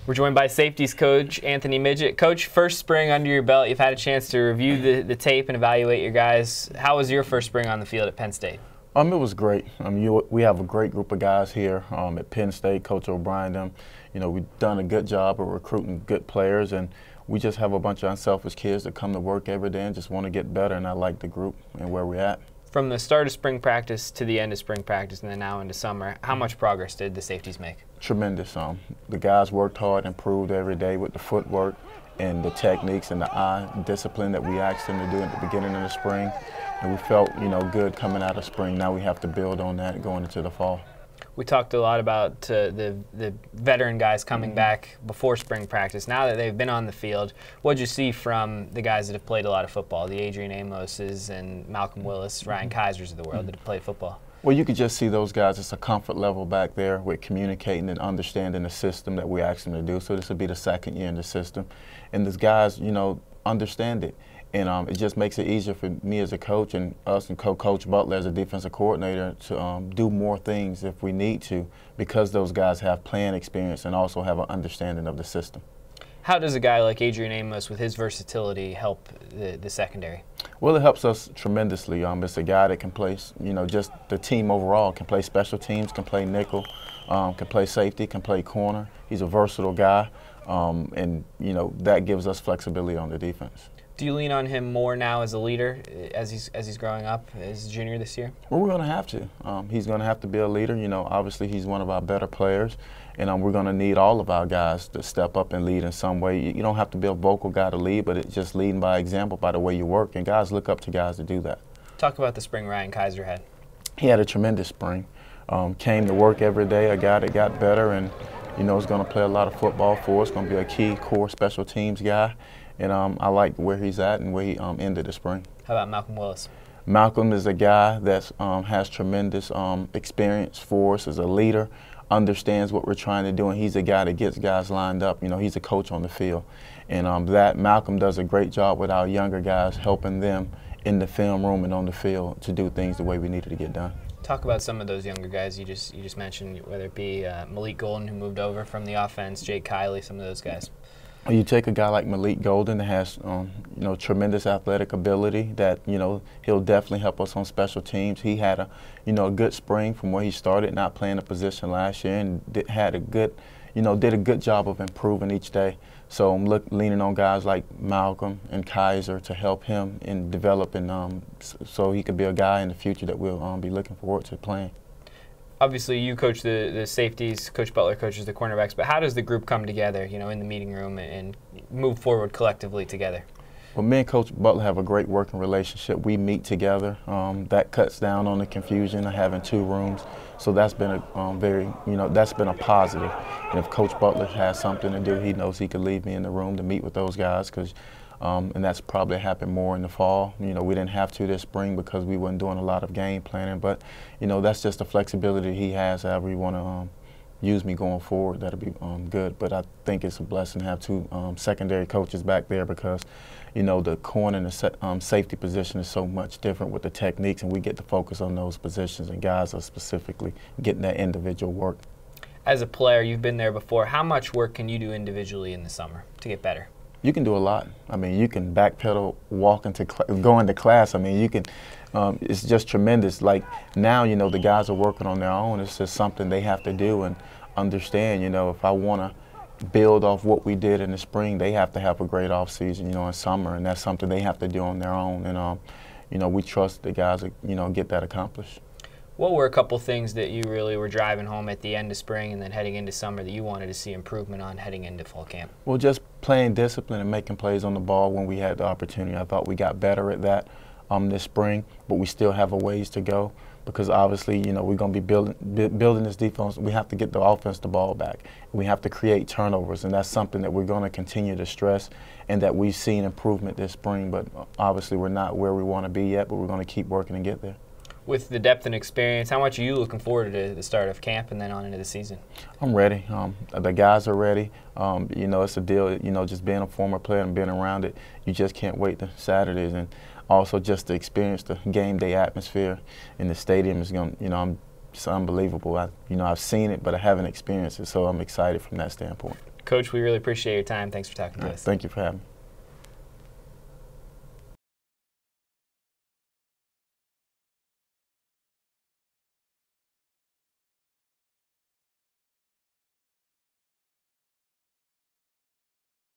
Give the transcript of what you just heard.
We're joined by Safeties coach Anthony Midget. Coach, first spring under your belt, you've had a chance to review the tape and evaluate your guys. How was your first spring on the field at Penn State? It was great. We have a great group of guys here at Penn State. Coach O'Brien, we've done a good job of recruiting good players, and we just have a bunch of unselfish kids that come to work every day and just want to get better, and I like the group and where we're at. From the start of spring practice to the end of spring practice and then now into summer, how much progress did the Safeties make? Tremendous. The guys worked hard, improved every day with the footwork and the techniques and the eye discipline that we asked them to do at the beginning of the spring. And we felt, good coming out of spring. Now we have to build on that going into the fall. We talked a lot about the veteran guys coming back before spring practice. Now that they've been on the field, what did you see from the guys that have played a lot of football, the Adrian Amoses and Malcolm Willis, Ryan Keisers of the world that have played football? Well, you could just see those guys. It's a comfort level back there with communicating and understanding the system that we asked them to do. So this will be the second year in the system. And these guys, understand it. And it just makes it easier for me as a coach and us and Coach Butler as a defensive coordinator to do more things if we need to, because those guys have playing experience and also have an understanding of the system. How does a guy like Adrian Amos with his versatility help the secondary? Well, it helps us tremendously. It's a guy that can play, just the team overall, can play special teams, can play nickel, can play safety, can play corner. He's a versatile guy, and that gives us flexibility on the defense. Do you lean on him more now as a leader as he's growing up as a junior this year? Well, we're going to have to. He's going to have to be a leader. Obviously he's one of our better players, and we're going to need all of our guys to step up and lead in some way. You don't have to be a vocal guy to lead, but it's just leading by example, by the way you work, and guys look up to guys to do that. Talk about the spring Ryan Keiser had. He had a tremendous spring. Came to work every day, a guy that got better, and is going to play a lot of football for us, going to be a key core special teams guy. And I like where he's at and where he ended the spring. How about Malcolm Willis? Malcolm is a guy that has tremendous experience for us as a leader, understands what we're trying to do, and he's a guy that gets guys lined up. He's a coach on the field. And that Malcolm does a great job with our younger guys, helping them in the film room and on the field to do things the way we needed to get done. Talk about some of those younger guys you just mentioned, whether it be Malik Golden, who moved over from the offense, Jake Kiley, some of those guys. You take a guy like Malik Golden that has, tremendous athletic ability that, he'll definitely help us on special teams. He had a good spring from where he started, not playing a position last year, and did a good job of improving each day. So I'm leaning on guys like Malcolm and Keiser to help him in developing, so he could be a guy in the future that we'll be looking forward to playing. Obviously, you coach the safeties, Coach Butler coaches the cornerbacks, but how does the group come together, in the meeting room and move forward collectively together? Well, me and Coach Butler have a great working relationship. We meet together. That cuts down on the confusion of having two rooms. So that's been a that's been a positive. And if Coach Butler has something to do, he knows he could leave me in the room to meet with those guys, because and that's probably happened more in the fall. We didn't have to this spring because we weren't doing a lot of game planning, but that's just the flexibility he has. However you want to use me going forward, that'll be good. But I think it's a blessing to have two secondary coaches back there, because the corner and the safety position is so much different with the techniques, and we get to focus on those positions, and guys are specifically getting that individual work. As a player, you've been there before. How much work can you do individually in the summer to get better? You can do a lot. You can backpedal, go into class. You can, it's just tremendous. Like now, the guys are working on their own. It's just something they have to do and understand. If I want to build off what we did in the spring, they have to have a great off season, in summer, and that's something they have to do on their own. And, we trust the guys to, get that accomplished. What were a couple things that you really were driving home at the end of spring and then heading into summer that you wanted to see improvement on heading into fall camp? Well, just playing discipline and making plays on the ball when we had the opportunity. I thought we got better at that this spring, but we still have a ways to go, because obviously, we're going to be building this defense. We have to get the offense the ball back. We have to create turnovers, and that's something that we're going to continue to stress, and that we've seen improvement this spring, but obviously we're not where we want to be yet, but we're going to keep working and get there. With the depth and experience, how much are you looking forward to the start of camp and then on into the season? I'm ready. The guys are ready. It's a deal, just being a former player and being around it, you just can't wait to Saturdays. And also just to experience the game day atmosphere in the stadium is going to, it's unbelievable. I've seen it, but I haven't experienced it, so I'm excited from that standpoint. Coach, we really appreciate your time. Thanks for talking to us. Thank you for having me.